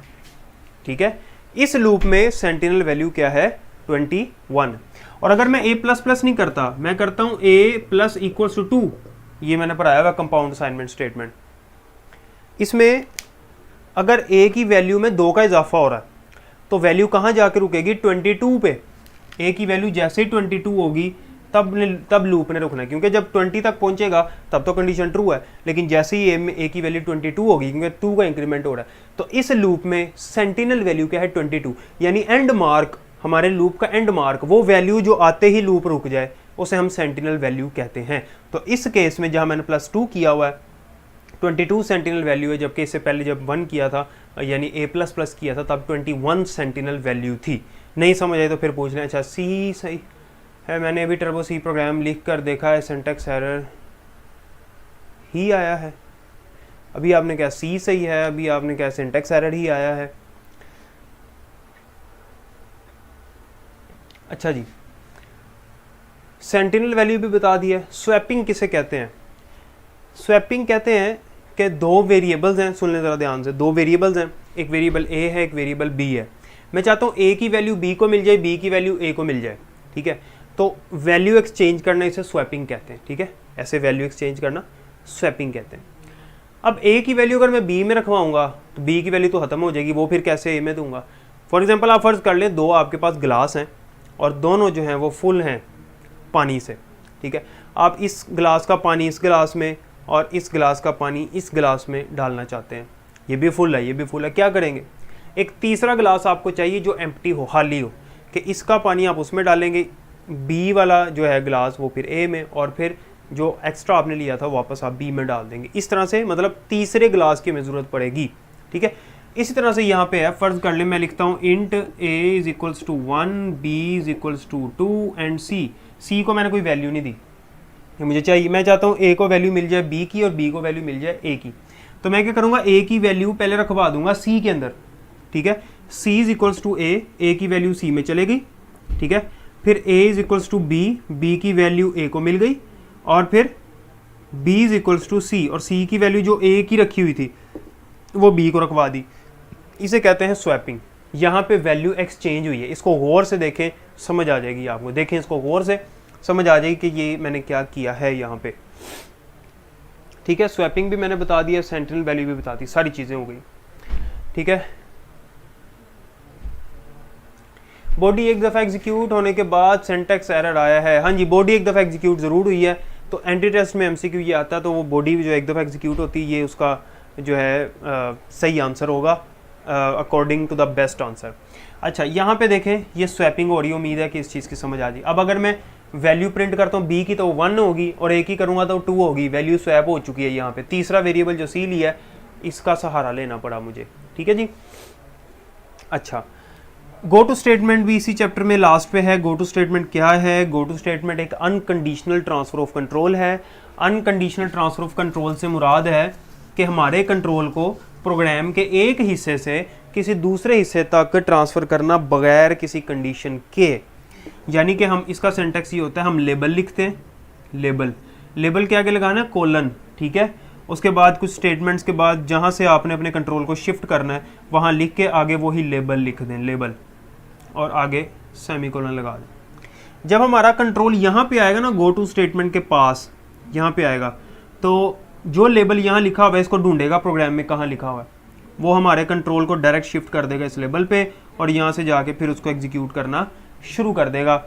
ठीक है। इस लूप में सेंटिनल वैल्यू क्या है? 21। और अगर मैं a++ नहीं करता, मैं करता हूं a+ इक्वल्स टू 2, ये मैंने पढ़ाया हुआ कंपाउंड असाइनमेंट स्टेटमेंट। इसमें अगर a की वैल्यू में 2 का इजाफा हो रहा है तो वैल्यू कहाँ जाके रुकेगी? 22 पे। a की वैल्यू जैसे ही 22 होगी तब लूप ने रुकना है, क्योंकि जब 20 तक पहुंचेगा तब तो कंडीशन ट्रू है, लेकिन जैसे ही a की वैल्यू 22 होगी, क्योंकि 2 का इंक्रीमेंट हो रहा है, तो इस लूप में सेंटिनल वैल्यू क्या है? 22, यानी एंड मार्क, हमारे लूप का एंड मार्क, वो वैल्यू जो आते ही लूप रुक जाए उसे हम सेंटिनल वैल्यू कहते हैं। तो इस केस में जहां मैंने +2 किया हुआ है, 22 सेंटिनल वैल्यू है, जबकि इससे पहले जब 1 किया था यानी A++ किया था तब 21 सेंटिनल वैल्यू थी। नहीं समझ आई तो फिर पूछ लें। अच्छा सी सही है, मैंने अभी टर्बो सी प्रोग्राम लिख कर देखा है, सिंटैक्स एरर ही आया है। अभी आपने क्या सी सही है, अभी आपने क्या सिंटैक्स एरर ही आया है। अच्छा जी, सेंटिनल वैल्यू भी बता दिया। स्वैपिंग किसे कहते हैं? स्वैपिंग कहते हैं कि दो वेरिएबल्स हैं, सुन लें ज़रा ध्यान से, दो वेरिएबल्स हैं, एक वेरिएबल ए है, एक वेरिएबल बी है। मैं चाहता हूँ ए की वैल्यू बी को मिल जाए, बी की वैल्यू ए को मिल जाए, ठीक है। तो वैल्यू एक्सचेंज करना इसे स्वैपिंग कहते हैं, ठीक है। ऐसे वैल्यू एक्सचेंज करना स्वैपिंग कहते हैं। अब ए की वैल्यू अगर मैं बी में रखवाऊंगा तो बी की वैल्यू तो ख़त्म हो जाएगी, वो फिर कैसे ए में दूंगा? फॉर एग्जाम्पल आप फ़र्ज़ कर लें दो आपके पास गिलास हैं और दोनों जो हैं वो फुल हैं पानी से, ठीक है। आप इस गिलास का पानी इस गिलास में और इस गिलास का पानी इस गिलास में डालना चाहते हैं, ये भी फुल है, ये भी फुल है, क्या करेंगे? एक तीसरा गिलास आपको चाहिए जो एम्प्टी हो, खाली हो, कि इसका पानी आप उसमें डालेंगे, बी वाला जो है गिलास वो फिर ए में, और फिर जो एक्स्ट्रा आपने लिया था वापस आप बी में डाल देंगे। इस तरह से मतलब तीसरे गिलास की हमें ज़रूरत पड़ेगी, ठीक है। इसी तरह से यहाँ पे है, फ़र्ज़ कर ले मैं लिखता हूँ int a = 1, b = 2 and c को मैंने कोई वैल्यू नहीं दी, ये मुझे चाहिए, मैं चाहता हूँ a को वैल्यू मिल जाए b की और b को वैल्यू मिल जाए a की। तो मैं क्या करूँगा, a की वैल्यू पहले रखवा दूंगा c के अंदर, ठीक है। c = a की वैल्यू c में चले गई, ठीक है। फिर a = b की वैल्यू a को मिल गई, और फिर b = c, और c की वैल्यू जो a की रखी हुई थी वो b को रखवा दी। इसे कहते हैं स्वैपिंग। यहाँ पे वैल्यू एक्सचेंज हुई है, इसको गौर से देखें, समझ आ जाएगी आपको, देखें इसको गौर से, समझ आ जाएगी कि ये मैंने क्या किया है यहाँ पे, ठीक है। स्वैपिंग भी मैंने बता दिया, सेंटिनल वैल्यू भी बता दी, सारी चीज़ें हो गई, ठीक है। बॉडी एक दफ़ा एग्जीक्यूट होने के बाद सिंटैक्स एरर आया है। हाँ जी, बॉडी एक दफ़ा एग्जीक्यूट ज़रूर हुई है, तो एंटी टेस्ट में MCQ ये आता है, तो वो बॉडी जो एक दफ़ा एग्जीक्यूट होती है, ये उसका जो है सही आंसर होगा according to the best answer. अच्छा, यहाँ पे देखें ये स्वैपिंग हो रही है, उम्मीद है कि इस चीज़ की समझ आ गई। अब अगर मैं वैल्यू प्रिंट करता हूँ b की तो 1 होगी, और a की करूँगा तो 2 होगी, वैल्यू स्वैप हो चुकी है। यहाँ पे तीसरा वेरिएबल जो c लिया है इसका सहारा लेना पड़ा मुझे, ठीक है जी। अच्छा, गो टू स्टेटमेंट भी इसी चैप्टर में लास्ट पे है। गो टू स्टेटमेंट क्या है? गो टू स्टेटमेंट एक अनकंडीशनल ट्रांसफर ऑफ कंट्रोल है। अनकंडीशनल ट्रांसफर ऑफ कंट्रोल से मुराद है कि हमारे कंट्रोल को प्रोग्राम के एक हिस्से से किसी दूसरे हिस्से तक ट्रांसफ़र करना बगैर किसी कंडीशन के। यानी कि हम, इसका सिंटैक्स ये होता है, हम लेबल लिखते हैं, लेबल के आगे लगाना है कोलन, ठीक है। उसके बाद कुछ स्टेटमेंट्स के बाद जहाँ से आपने अपने कंट्रोल को शिफ्ट करना है वहाँ लिख के आगे वही लेबल लिख दें, लेबल, और आगे सेमीकोलन लगा दें। जब हमारा कंट्रोल यहाँ पे आएगा ना, गो टू स्टेटमेंट के पास यहाँ पे आएगा, तो जो लेबल यहाँ लिखा हुआ है इसको ढूंढेगा प्रोग्राम में कहाँ लिखा हुआ है, वो हमारे कंट्रोल को डायरेक्ट शिफ्ट कर देगा इस लेबल पे, और यहाँ से जाके फिर उसको एग्जीक्यूट करना शुरू कर देगा।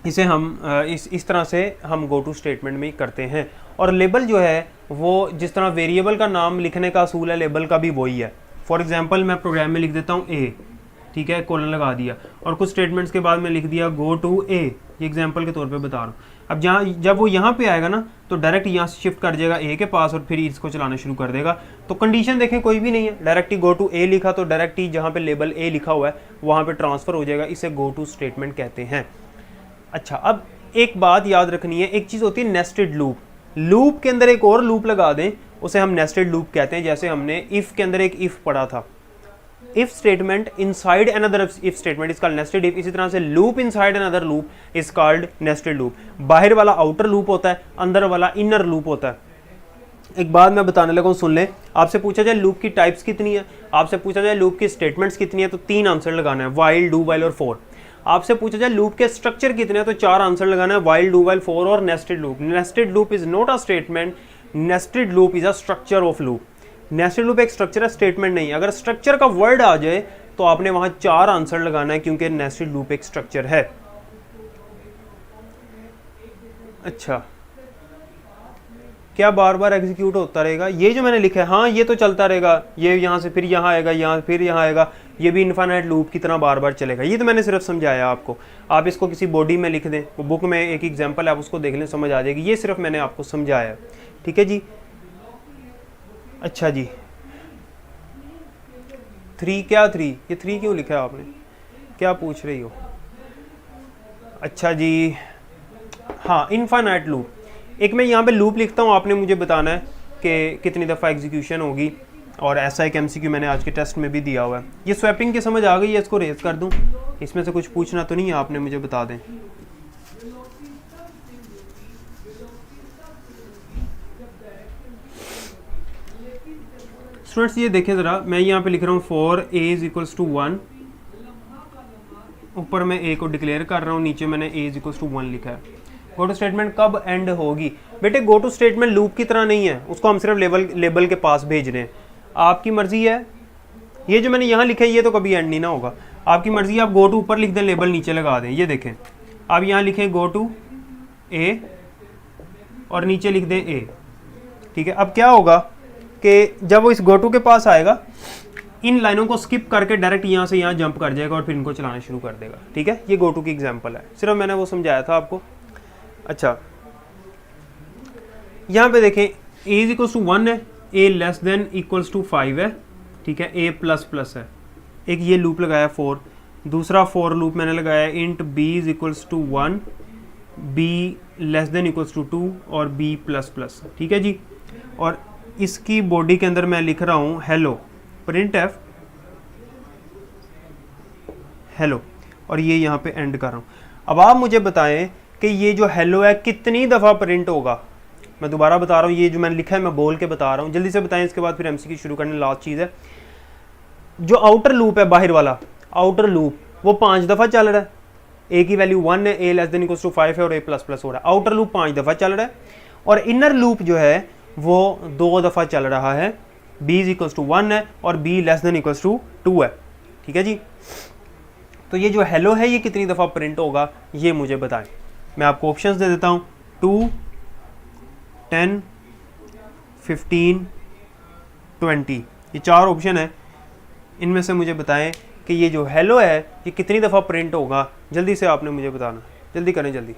इसे हम इस तरह से हम गो टू स्टेटमेंट में करते हैं। और लेबल जो है वो जिस तरह वेरिएबल का नाम लिखने का असूल है, लेबल का भी वही है। फॉर एग्जांपल मैं प्रोग्राम में लिख देता हूँ ए, ठीक है, कोलन लगा दिया, और कुछ स्टेटमेंट्स के बाद मैं लिख दिया गो टू ए, ये एग्जांपल के तौर पे बता रहा हूँ। अब जब वो यहाँ पे आएगा ना तो डायरेक्ट यहाँ से शिफ्ट कर जाएगा ए के पास और फिर इसको चलाना शुरू कर देगा। तो कंडीशन देखें कोई भी नहीं है, डायरेक्ट ही गो टू ए लिखा तो डायरेक्ट ही जहाँ पे लेबल ए लिखा हुआ है वहाँ पे ट्रांसफ़र हो जाएगा। इसे गो टू स्टेटमेंट कहते हैं। अच्छा, अब एक बात याद रखनी है, एक चीज़ होती है नेस्टेड लूप। लूप के अंदर एक और लूप लगा दें, उसे हम नेस्टेड लूप कहते हैं। जैसे हमने इफ़ के अंदर एक इफ़ पढ़ा था, if statement inside another if statement is called nested if. इसी तरह से loop inside another loop is called nested loop. बाहर वाला आउटर लूप होता है, अंदर वाला इनर लूप होता है। एक बात मैं बताने लगा हूँ, सुन लें। आपसे पूछा जाए लूप की टाइप्स कितनी है, आपसे पूछा जाए लूप की स्टेटमेंट्स कितनी है, तो 3 आंसर लगाना है, वाइल, डू वाइल और फॉर। आपसे पूछा जाए लूप के स्ट्रक्चर कितने हैं, तो 4 आंसर लगाना है, वाइल, डू वाइल, फॉर और nested loop. Nested loop is not a statement, nested loop is a structure of loop. Nested loop एक स्ट्रक्चर है, स्टेटमेंट नहीं। अगर स्ट्रक्चर का वर्ड आ जाए तो आपने वहां 4 आंसर लगाना है, क्योंकि नेस्टेड लूप एक स्ट्रक्चर है। अच्छा, क्या बार बार एग्जीक्यूट होता रहेगा? ये जो मैंने लिखा है, हाँ ये तो चलता रहेगा, ये यहाँ से फिर यहाँ आएगा, यहाँ फिर यहाँ आएगा, ये भी इनफाइनाइट लूप की तरह बार बार चलेगा। ये तो मैंने सिर्फ समझाया आपको। आप इसको किसी बॉडी में लिख दें, वो बुक में एक एग्जाम्पल है, आप उसको देख लें, समझ आ जाएगी। ये सिर्फ मैंने आपको समझाया, ठीक है जी। अच्छा जी, 3 क्या 3, ये 3 क्यों लिखा है आपने, क्या पूछ रही हो? अच्छा जी, हाँ इनफाइनाइट लूप। एक मैं यहाँ पे लूप लिखता हूँ, आपने मुझे बताना है कि कितनी दफ़ा एग्जीक्यूशन होगी, और ऐसा एक MCQ मैंने आज के टेस्ट में भी दिया हुआ है। ये स्वैपिंग की समझ आ गई है, इसको रेज कर दूँ, इसमें से कुछ पूछना तो नहीं है, आपने मुझे बता दें। स्टूडेंट्स ये देखें ज़रा, मैं यहाँ पे लिख रहा हूँ for a is equals to 1, ऊपर मैं a को डिक्लेयर कर रहा हूँ, नीचे मैंने a इज इक्वल्स टू 1 लिखा है। गो टू स्टेटमेंट कब एंड होगी? बेटे गो टू स्टेटमेंट लूप की तरह नहीं है, उसको हम सिर्फ लेबल के पास भेज रहे हैं, आपकी मर्जी है। ये जो मैंने यहाँ लिखा है ये तो कभी एंड नहीं ना होगा, आपकी मर्जी है, आप गो टू ऊपर लिख दें, लेबल नीचे लगा दें। ये देखें, आप यहाँ लिखें गो टू a और नीचे लिख दें a, ठीक है। अब क्या होगा कि जब वो इस गो टू के पास आएगा, इन लाइनों को स्किप करके डायरेक्ट यहाँ से यहाँ जंप कर जाएगा और फिर इनको चलाना शुरू कर देगा, ठीक है। ये गो टू की एग्जांपल है, सिर्फ मैंने वो समझाया था आपको। अच्छा, यहाँ पे देखें a इज इक्वल्स टू 1 है, a less than equals to 5 है, ठीक है, a प्लस प्लस है। एक ये लूप लगाया फॉर, दूसरा फॉर लूप मैंने लगाया int b is equals to 1, b less than equals to 2 और b प्लस प्लस, ठीक है जी। और इसकी बॉडी के अंदर मैं लिख रहा हूँ हेलो, प्रिंट एफ हेलो, और ये यहाँ पे एंड कर रहा हूँ। अब आप मुझे बताएं कि ये जो हेलो है कितनी दफ़ा प्रिंट होगा। मैं दोबारा बता रहा हूँ, ये जो मैंने लिखा है मैं बोल के बता रहा हूँ, जल्दी से बताएं, इसके बाद फिर MCQ शुरू करने। लास्ट चीज़ है, जो आउटर लूप है, बाहर वाला आउटर लूप, वो 5 दफ़ा चल रहा है। a की वैल्यू 1 है, a less than equals to 5 है और a प्लस प्लस हो रहा है। आउटर लूप 5 दफ़ा चल रहा है, और इनर लूप जो है वो 2 दफ़ा चल रहा है। b इज इक्वल्स टू 1 है और b less than equals to 2 है, ठीक है जी। तो ये जो हेलो है ये कितनी दफ़ा प्रिंट होगा, ये मुझे बताएं। मैं आपको ऑप्शंस दे देता हूँ, 2, 10, 15, 20, ये 4 ऑप्शन है। इनमें से मुझे बताएं कि ये जो हेलो है ये कितनी दफ़ा प्रिंट होगा। जल्दी से आपने मुझे बताना, जल्दी करें जल्दी।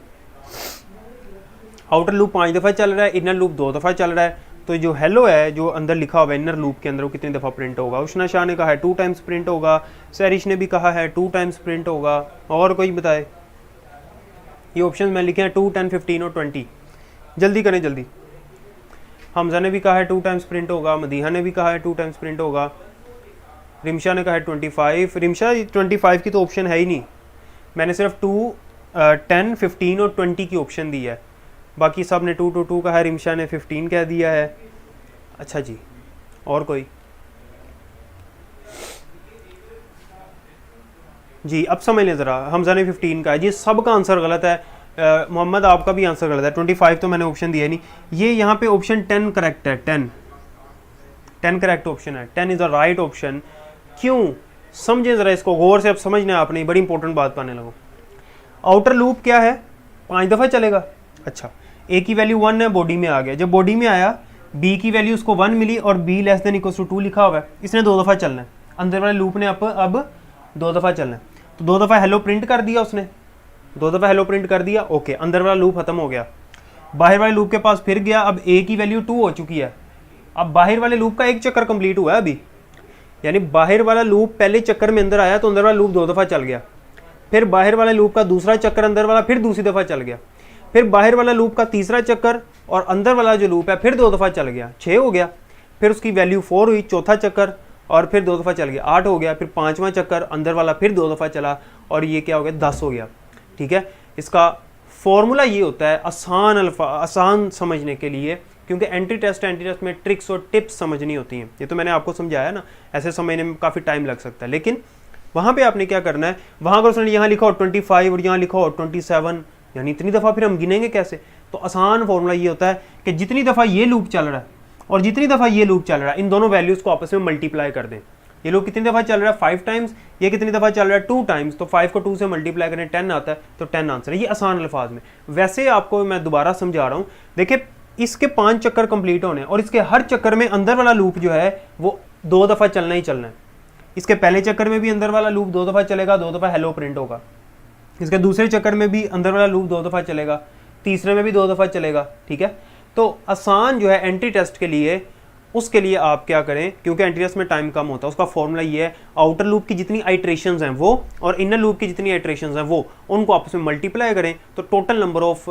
आउटर लूप 5 दफ़ा चल रहा है, इनर लूप 2 दफ़ा चल रहा है, तो जो हेलो है जो अंदर लिखा हुआ है इनर लूप के अंदर, वो कितनी दफ़ा प्रिंट होगा। उष्णा शाह ने कहा है 2 टाइम्स प्रिंट होगा, सैरिश ने भी कहा है 2 टाइम्स प्रिंट होगा, और कोई बताए। ये ऑप्शन मैं लिखे हैं 2, 10, 15 और 20। जल्दी करें जल्दी। हमजा ने भी कहा है 2 टाइम्स प्रिंट होगा, मदीहा ने भी कहा है 2 टाइम्स प्रिंट होगा, रिमशा ने कहा है 25। रिमशा 25 की तो ऑप्शन है ही नहीं, मैंने सिर्फ 2, 10, 15 और 20 की ऑप्शन दी है, बाकी सब ने 2, 2, 2 कहा है, रिमशा ने 15 कह दिया है। अच्छा जी, और कोई जी? अब समझ लें ज़रा, हमजा ने 15 कहा है जी, सबका आंसर गलत है। मोहम्मद आपका भी आंसर गलत है, 25 तो मैंने ऑप्शन दिया नहीं। ये यहाँ पे ऑप्शन 10 करेक्ट है, 10 करेक्ट ऑप्शन है, 10 इज़ द राइट ऑप्शन। क्यों? समझें ज़रा इसको गौर से, अब समझना आपने, बड़ी इंपॉर्टेंट बात पाने लगो। आउटर लूप क्या है, 5 दफ़ा चलेगा। अच्छा, a की वैल्यू 1 है, बॉडी में आ गया, जब बॉडी में आया b की वैल्यू उसको 1 मिली और b less than equals to 2 लिखा हुआ है, इसने 2 दफ़ा चलना है। अंदर वाले लूप ने अब 2 दफ़ा चलना है, तो 2 दफ़ा हेलो प्रिंट कर दिया उसने, 2 दफ़ा हेलो प्रिंट कर दिया, ओके, अंदर वाला लूप खत्म हो गया। बाहर वाले लूप के पास फिर गया, अब a की वैल्यू 2 हो चुकी है, अब बाहर वाले लूप का एक चक्कर कंप्लीट हुआ है अभी, यानी बाहर वाला लूप पहले चक्कर में अंदर आया तो अंदर वाला लूप 2 दफ़ा चल गया, फिर बाहर वाले लूप का दूसरा चक्कर अंदर वाला फिर दूसरी दफ़ा चल गया, फिर बाहर वाला लूप का तीसरा चक्कर और अंदर वाला जो लूप है फिर 2 दफ़ा चल गया, 6 हो गया, फिर उसकी वैल्यू 4 हुई, चौथा चक्कर और फिर 2 दफ़ा चल गया, 8 हो गया, फिर 5वां चक्कर अंदर वाला फिर 2 दफ़ा चला और ये क्या हो गया, 10 हो गया, ठीक है। इसका फॉर्मूला ये होता है, आसान समझने के लिए, क्योंकि एंटी टेस्ट में ट्रिक्स और टिप्स समझनी होती हैं, ये तो मैंने आपको समझाया ना, ऐसे समझने में काफ़ी टाइम लग सकता है, लेकिन वहाँ पे आपने क्या करना है, वहाँ अगर उसने यहाँ लिखा हो 25 और यहाँ लिखा हो 27, यानी इतनी दफ़ा फिर हम गिनेंगे कैसे। तो आसान फॉर्मूला ये होता है कि जितनी दफ़ा ये लूप चल रहा है और जितनी दफ़ा ये लूप चल रहा है, इन दोनों वैल्यूज़ को आपस में मल्टीप्लाई कर दें। ये लूप कितनी दफ़ा चल रहा है, 5 टाइम्स, ये कितनी दफ़ा चल रहा है, 2 टाइम्स, तो 5 को 2 से मल्टीप्लाई करें 10 आता है, तो 10 आंसर है। ये आसान अल्फाज में, वैसे आपको मैं दोबारा समझा रहा हूँ। देखिए, इसके 5 चक्कर कंप्लीट होने और इसके हर चक्कर में अंदर वाला लूप जो है वो 2 दफ़ा चलना ही चलना है। इसके पहले चक्कर में भी अंदर वाला लूप 2 दफ़ा चलेगा, 2 दफ़ा हेलो प्रिंट होगा। इसके दूसरे चक्कर में भी अंदर वाला लूप 2 दफ़ा चलेगा, तीसरे में भी 2 दफ़ा चलेगा, ठीक है। तो आसान जो है एंटी टेस्ट के लिए उसके लिए आप क्या करें, क्योंकि एंटीरियर्स में टाइम कम होता है, उसका फॉर्मूला ये है, आउटर लूप की जितनी आइट्रेशंस हैं वो और इनर लूप की जितनी आइट्रेशंस हैं वो, उनको आपस में मल्टीप्लाई करें तो total number of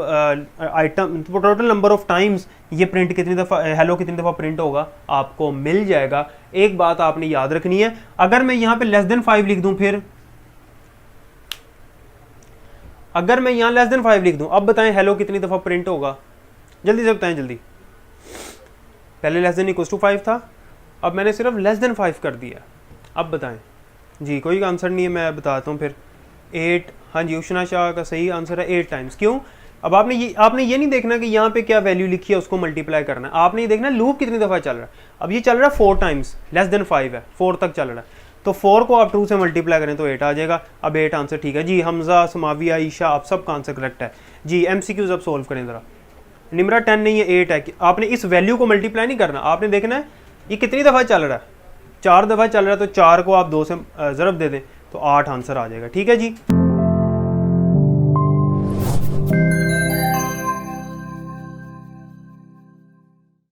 total number of times ये प्रिंट कितनी दफ़ा, हेलो कितनी दफ़ा प्रिंट होगा आपको मिल जाएगा। एक बात आपने याद रखनी है, अगर मैं यहाँ पे लेस देन 5 लिख दूँ, फिर अगर मैं यहाँ लेस देन 5 लिख दूँ, अब बताएं हेलो कितनी दफ़ा प्रिंट होगा, जल्दी से बताएं जल्दी। पहले लेस देन इक्वल टू 5 था, अब मैंने सिर्फ लेस देन 5 कर दिया। अब बताएं जी, कोई आंसर नहीं है, मैं बताता हूँ फिर। 8, हाँ जी, उशना शाह का सही आंसर है 8 टाइम्स। क्यों? अब आपने ये नहीं देखना कि यहाँ पे क्या वैल्यू लिखी है उसको मल्टीप्लाई करना है, आपने ये देखना लूप कितनी दफ़ा चल रहा है। अब ये चल रहा है 4 टाइम्स, लेस देन 5 है, 4 तक चल रहा है, तो 4 को आप 2 से मल्टीप्लाई करें तो 8 आ जाएगा। अब 8 आंसर ठीक है जी। हमजा, समाविया, ईशा, आप सबका आंसर करेक्ट है जी। MCQs अब सोल्व करें ज़रा। निमरा 10 नहीं है, 8 है। आपने इस वैल्यू को मल्टीप्लाई नहीं करना, आपने देखना है ये कितनी दफ़ा चल रहा है। 4 दफ़ा चल रहा है तो 4 को आप 2 से ज़रब दे दें तो 8 आंसर आ जाएगा। ठीक है जी।